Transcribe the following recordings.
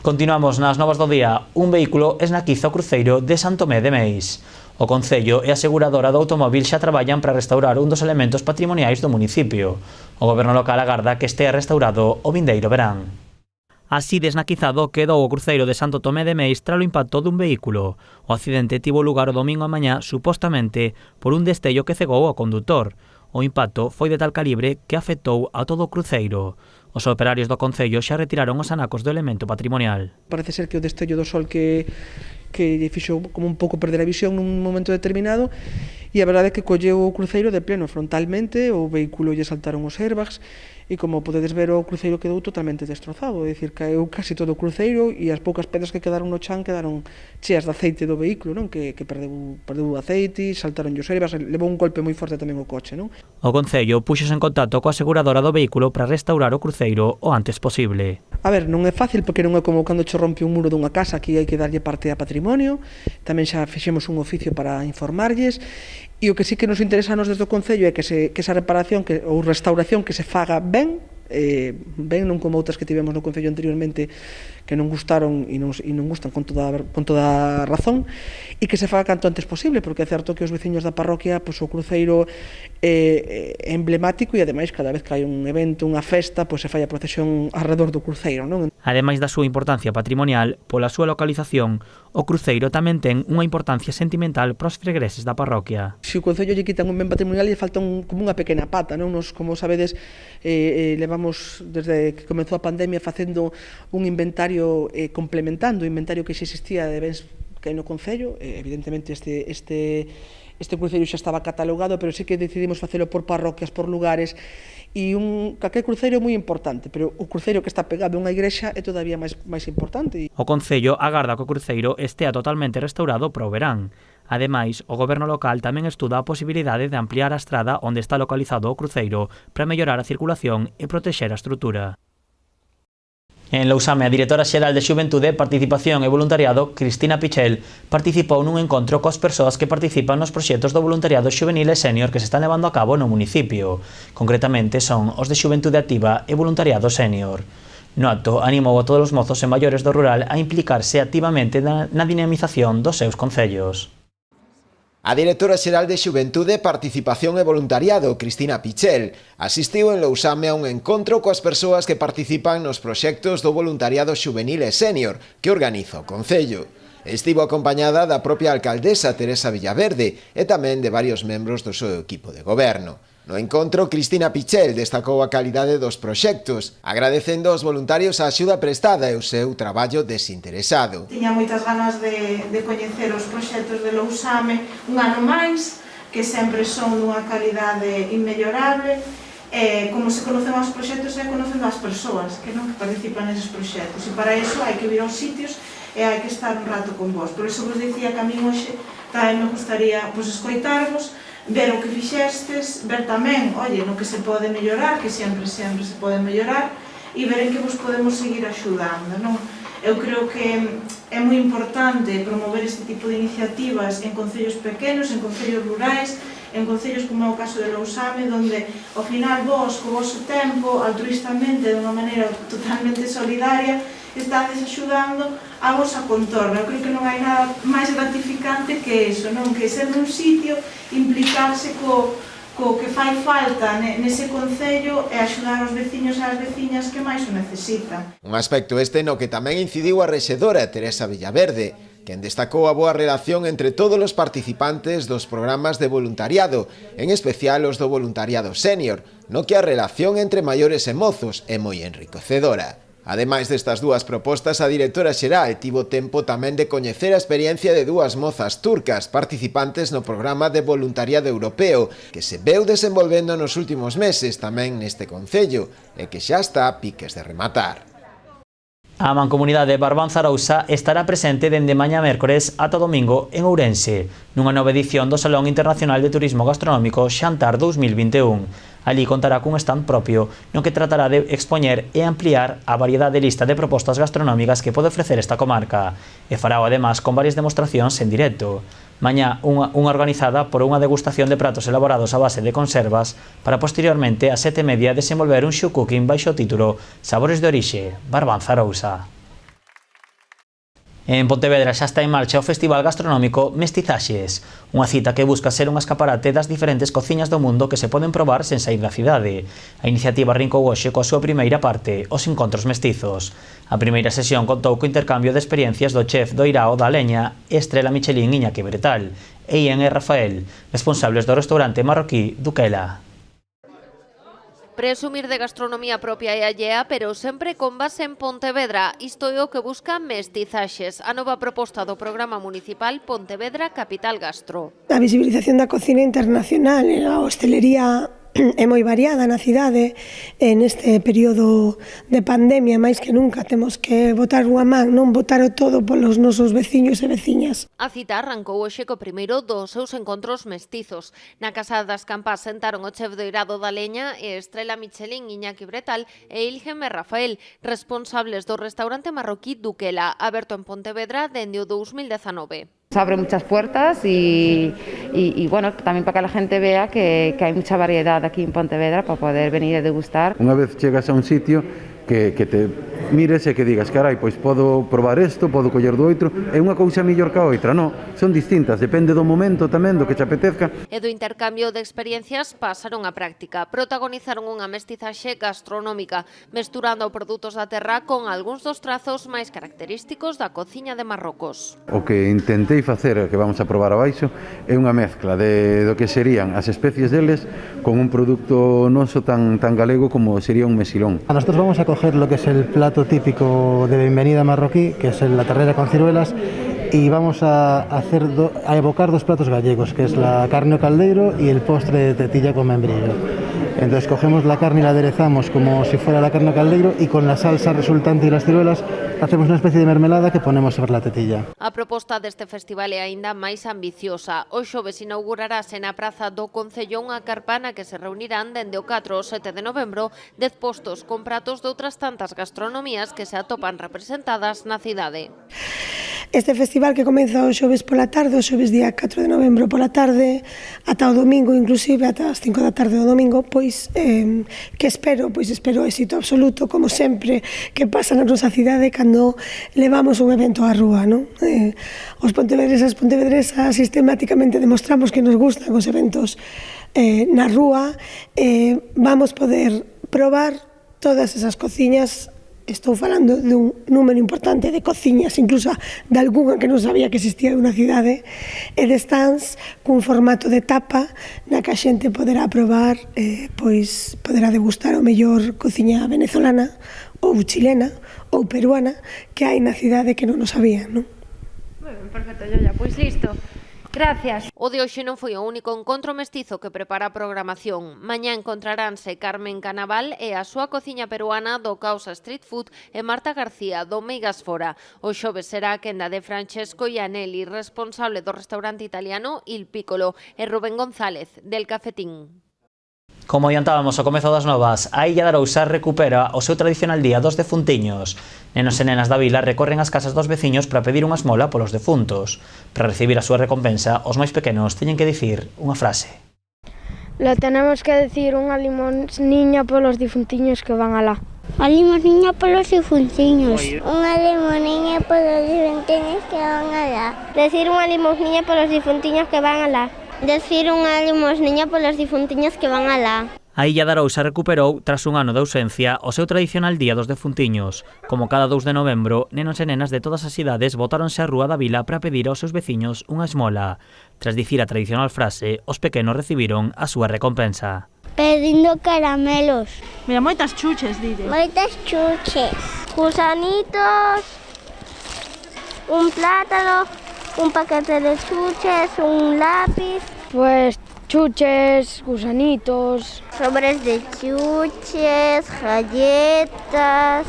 Continuamos nas novas do día. Un vehículo esnaquiza o cruceiro de San Tomé de Meis. O Concello e a aseguradora do automóvil xa traballan para restaurar un dos elementos patrimoniais do municipio. O goberno local agarda que estea restaurado o vindeiro verán. Así desnaquizado quedou o cruceiro de Santo Tomé de Meis tras o impacto dun vehículo. O accidente tivo lugar o domingo a mañá, supostamente, por un destello que cegou ao condutor. O impacto foi de tal calibre que afectou a todo o cruceiro. Os operarios do Concello xa retiraron os anacos do elemento patrimonial. Parece ser que o destello do sol que fixo como un pouco perder a visión nun momento determinado, e a verdade é que colleu o cruceiro de pleno frontalmente, o vehículo lle saltaron os airbags, e como podedes ver o cruceiro quedou totalmente destrozado, é dicir, caeu casi todo o cruceiro e as poucas pedras que quedaron no chan quedaron cheas de aceite do vehículo, non? Que perdeu aceite, saltaron os airbags, levou un golpe moi forte tamén o coche, non? O Concello puxose en contacto coa aseguradora do vehículo para restaurar o cruceiro o antes posible. A ver, non é fácil porque non é como cando che rompe un muro dunha casa, aquí hai que darlle parte a patrimonio, tamén xa fixemos un oficio para informarlles, e o que sí que nos interesa a nos desde o Concello é que esa reparación ou restauración que se faga ben, non como outras que tivemos no Concello anteriormente que non gustaron e non gustan con toda razón, e que se faga canto antes posible, porque é certo que os veciños da parroquia, pois o cruceiro é emblemático e ademais cada vez que hai un evento, unha festa, pois se fai a procesión alrededor do cruceiro, non? Ademais da súa importancia patrimonial, pola súa localización, o cruceiro tamén ten unha importancia sentimental para os fregreses da parroquia. Se o Concello lle quitan un ben patrimonial, lle falta como unha pequena pata, non? Nos, como sabedes, levamos desde que comezou a pandemia facendo un inventario complementando o inventario que xa existía de bens que hai no Concello. Evidentemente este cruceiro xa estaba catalogado, pero sí que decidimos facelo por parroquias, por lugares, e calquer cruceiro é moi importante, pero o cruceiro que está pegado a unha igrexa é todavía máis importante. O Concello agarda que o cruceiro estea totalmente restaurado para o verán. Ademais, o goberno local tamén estuda a posibilidade de ampliar a estrada onde está localizado o cruceiro para mellorar a circulación e protexer a estrutura. En Lousame, a directora xeral de Xuventude, Participación e Voluntariado, Cristina Pichel, participou nun encontro coas persoas que participan nos proxectos do voluntariado xuvenil e sénior que se están levando a cabo no municipio. Concretamente son os de Xuventude Activa e Voluntariado Sénior. No acto, animou a todos os mozos e maiores do rural a implicarse activamente na dinamización dos seus concellos. A directora xeral de Xuventude, Participación e Voluntariado, Cristina Pichel, asistiu en Lousame a un encontro coas persoas que participan nos proxectos do voluntariado xuvenil e sénior que organiza o Concello. Estivo acompañada da propia alcaldesa Teresa Villaverde e tamén de varios membros do seu equipo de goberno. No encontro, Cristina Pichel destacou a calidade dos proxectos, agradecendo aos voluntarios a axuda prestada e o seu traballo desinteresado. Tiña moitas ganas de coñecer os proxectos de Lousame un ano máis, que sempre son dunha calidade inmellorable. Como se conocen os proxectos é conocendo as persoas que participan neses proxectos, e para iso hai que vir aos sitios e hai que estar un rato con vos. Por iso vos dicía que a mí hoxe tamén me gustaría escoitarvos, ver o que fixestes, ver tamén, no que se pode mellorar, que sempre se pode mellorar, e ver en que vos podemos seguir axudando, non? Eu creo que é moi importante promover este tipo de iniciativas en concellos pequenos, en concellos rurais, en concellos como é o caso de Lousame, onde ao final vos, co vosso tempo, altruistamente, de unha maneira totalmente solidaria, estades axudando a vosa contorna. Eu creo que non hai nada máis gratificante que iso, non? Que ser nun sitio, implicarse co que fai falta nese concello e axudar os veciños e as veciñas que máis o necesitan. Un aspecto no que tamén incidiu a rexedora Teresa Villaverde, quen destacou a boa relación entre todos os participantes dos programas de voluntariado, en especial os do voluntariado sénior, no que a relación entre maiores e mozos é moi enriquecedora. Ademais destas dúas propostas, a directora xeral tivo tempo tamén de coñecer a experiencia de dúas mozas turcas participantes no programa de voluntariado europeo que se veu desenvolvendo nos últimos meses tamén neste concello e que xa está a piques de rematar. A Mancomunidade Barbanza Arousa estará presente dende mañá mércores ata domingo en Ourense, nunha nova edición do Salón Internacional de Turismo Gastronómico Xantar 2021. Alí contará cun stand propio no que tratará de expoñer e ampliar a variedade de lista de propostas gastronómicas que pode ofrecer esta comarca, e farao además con varias demostracións en directo. Mañá unha organizada por unha degustación de pratos elaborados a base de conservas para posteriormente a 7:30 desenvolver un show cooking baixo o título Sabores de Orixe, Barbanza Arousa. En Pontevedra xa está en marcha o Festival Gastronómico Mestizaxes, unha cita que busca ser un escaparate das diferentes cociñas do mundo que se poden probar sen saír da cidade. A iniciativa rincou hoxe coa súa primeira parte, os encontros mestizos. A primeira sesión contou co intercambio de experiencias do chef do Irao da Leña, Estrela Michelin Iñaki Bretal, e Ian e Rafael, responsables do restaurante marroquí Duquela. Presumir de gastronomía propia e allea, pero sempre con base en Pontevedra. Isto é o que busca Mestizaxes, a nova proposta do programa municipal Pontevedra Capital Gastro. A visibilización da cocina internacional e a hostelería é moi variada na cidade. Neste período de pandemia, máis que nunca, temos que botar unha man, non botar o todo polos nosos veciños e veciñas. A cita arrancou hoxe co primeiro dos seus encontros mestizos. Na Casa das Campas sentaron o chef do Irado da Leña e Estrela Michelin Iñaki Bretal e Ilgem e Rafael, responsables do restaurante marroquí Duquela, aberto en Pontevedra dende o 2019. Abre muchas puertas y bueno, también para que la gente vea que hay mucha variedad aquí en Pontevedra para poder venir a degustar. Unha vez chegas a un sitio que te mires e que digas, carai, pois podo probar isto, podo coller do outro, é unha cousa mellor que a outra, non, son distintas, depende do momento tamén, do que te apetezca. E do intercambio de experiencias pasaron á práctica, protagonizaron unha mestizaxe gastronómica, mesturando produtos da terra con algúns dos trazos máis característicos da cociña de Marrocos. O que intentei facer, que vamos a probar abaixo, é unha mezcla do que serían as especies deles con un produto noso tan galego como sería un mesilón. Nosotros vamos a coger lo que es el plato típico de bienvenida marroquí, que es la ternera con ciruelas, y vamos a evocar dos platos gallegos, que es la carne o caldeiro y el postre de tetilla con membrillo. Entonces cogemos la carne y la aderezamos como si fuera la carne o caldeiro, y con la salsa resultante y las ciruelas hacemos una especie de mermelada que ponemos sobre la tetilla. A proposta deste festival é aínda máis ambiciosa. O xoves inaugurarase na Praza do Concello unha carpana que se reunirán dende o 4 ao 7 de novembro 10 postos con pratos de outras tantas gastronomías que se atopan representadas na cidade. Este festival que comeza o xoves pola tarde, o xoves día 4 de novembro pola tarde, ata o domingo, inclusive ata as 5 da tarde do domingo, pois que espero éxito absoluto, como sempre que pasa na nosa cidade cando levamos un evento á rúa, non? Os pontevedresas sistemáticamente demostramos que nos gustan os eventos na rúa, vamos poder probar todas esas cociñas. Estou falando dun número importante de cociñas, incluso de algunha que non sabía que existía na cidade, e de stands cun formato de tapa na que a xente poderá probar, pois poderá degustar o mellor cociña venezolana ou chilena ou peruana que hai na cidade que non o sabían, non? Moi ben, perfecto, Yoya, pois listo. Gracias. O de hoxe non foi o único encontro mestizo que prepara a programación. Mañá encontraránse Carmen Canaval e a súa cociña peruana do Causa Street Food e Marta García do Meigas Fora. O xoves será a quenda de Francesco Ianelli, responsable do restaurante italiano Il Piccolo, e Rubén González, del Cafetín. Como adiantábamos ao comezo das novas, a Illa de Arousa recupera o seu tradicional Día dos Defuntiños. Nenos e nenas da vila recorren as casas dos veciños para pedir unha esmola polos defuntos. Para recibir a súa recompensa, os máis pequenos teñen que dicir unha frase. Lo tenemos que decir unha limosniña polos difuntiños que van alá. Unha limosniña polos difuntiños. Unha limosniña polos difuntiños que van alá. Decir unha limosniña polos difuntiños que van alá. Decir unha limosniña polos difuntiños que van alá. A Illa de Arousa recuperou, tras un ano de ausencia, o seu tradicional Día dos Defuntiños. Como cada 2 de novembro, nenos e nenas de todas as idades botáronse á rúa da vila para pedir aos seus veciños unha esmola. Tras dicir a tradicional frase, os pequenos recibiron a súa recompensa. Pedindo caramelos. Mira, moitas chuches, dile. Moitas chuches. Gusanitos, un plátano, un paquete de chuches, un lápiz. Pues chuches, gusanitos. Sobres de chuches, galletas.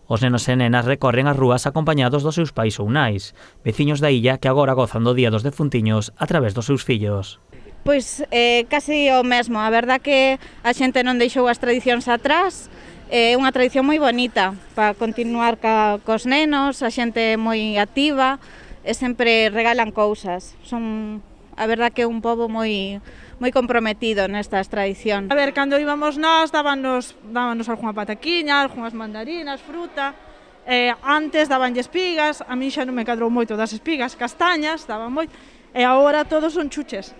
Os nenos e nenas recorren as rúas acompañados dos seus pais ou nais, veciños da illa que agora gozan do Día dos Defuntiños a través dos seus fillos. Pois casi o mesmo, a verdad que a xente non deixou as tradicións atrás, é unha tradición moi bonita para continuar cos nenos, a xente moi activa e sempre regalan cousas. Son, a verdad que é un pobo moi comprometido nestas tradicións. A ver, cando íbamos nós, dábanos algunha pataquiña, algunhas mandarinas, fruta, Antes dabanlle espigas, a min xa non me cadrou moito das espigas, castañas, daban moito, e agora todos son chuches.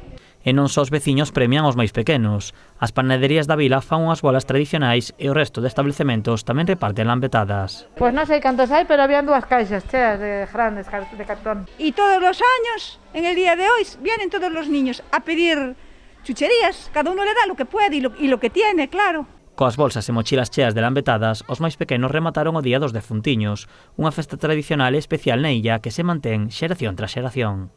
E non só os veciños premian os máis pequenos. As panaderías da vila fan unhas bolas tradicionais e o resto de establecementos tamén reparten lambetadas. Pois non sei cantos hai, pero habían 2 caixas cheas de grandes de cartón. Y todos los años, en el día de hoy, vienen todos los niños a pedir chucherías. Cada uno le da lo que puede y lo que tiene, claro. Coas bolsas e mochilas cheas de lambetadas, os máis pequenos remataron o Día dos Defuntiños, unha festa tradicional e especial na illa que se mantén xeración tras xeración.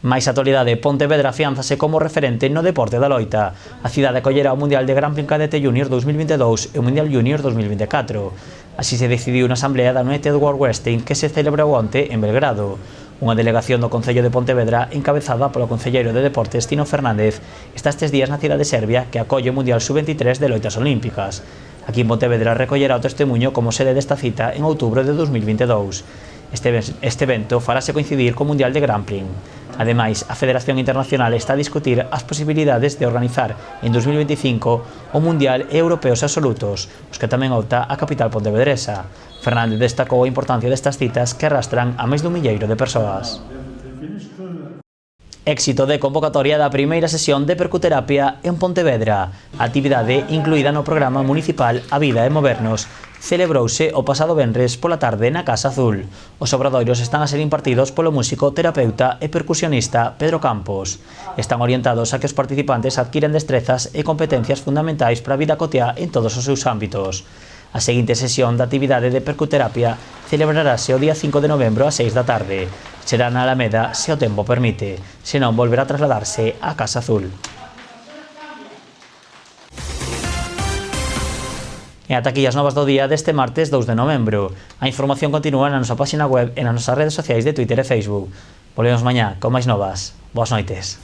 Mais a actualidade, Pontevedra afiánzase como referente no deporte da loita. A cidade acollerá o Mundial de Grappling Cadete Junior 2022 e o Mundial Junior 2024. Así se decidiu na asamblea da United World Wrestling que se celebrou onte en Belgrado. Unha delegación do Concello de Pontevedra encabezada polo concelleiro de Deportes Tino Fernández está estes días na cidade serbia que acolle o Mundial Sub-23 de loitas olímpicas. Aquí en Pontevedra recollerá o testemunho como sede desta cita en outubro de 2022. Este evento farase coincidir co Mundial de Grappling. Ademais, a Federación Internacional está a discutir as posibilidades de organizar en 2025 o Mundial e Europeos Absolutos, os que tamén opta a capital pontevedresa. Fernández destacou a importancia destas citas que arrastran a máis dun milleiro de persoas. Éxito de convocatoria da primeira sesión de percuterapia en Pontevedra. A actividade incluída no programa municipal A Vida é Movernos celebrouse o pasado venres pola tarde na Casa Azul. Os obradoiros están a ser impartidos polo músico, terapeuta e percusionista Pedro Campos. Están orientados a que os participantes adquiren destrezas e competencias fundamentais para a vida cotiá en todos os seus ámbitos. A seguinte sesión da actividade de percuterapia celebrarase o día 5 de novembro a 6 da tarde. Será na Alameda se o tempo permite, senón volverá a trasladarse á Casa Azul. E ata aquí as novas do día deste martes 2 de novembro. A información continúa na nosa página web e nas nosas redes sociais de Twitter e Facebook. Volvemos mañá con máis novas. Boas noites.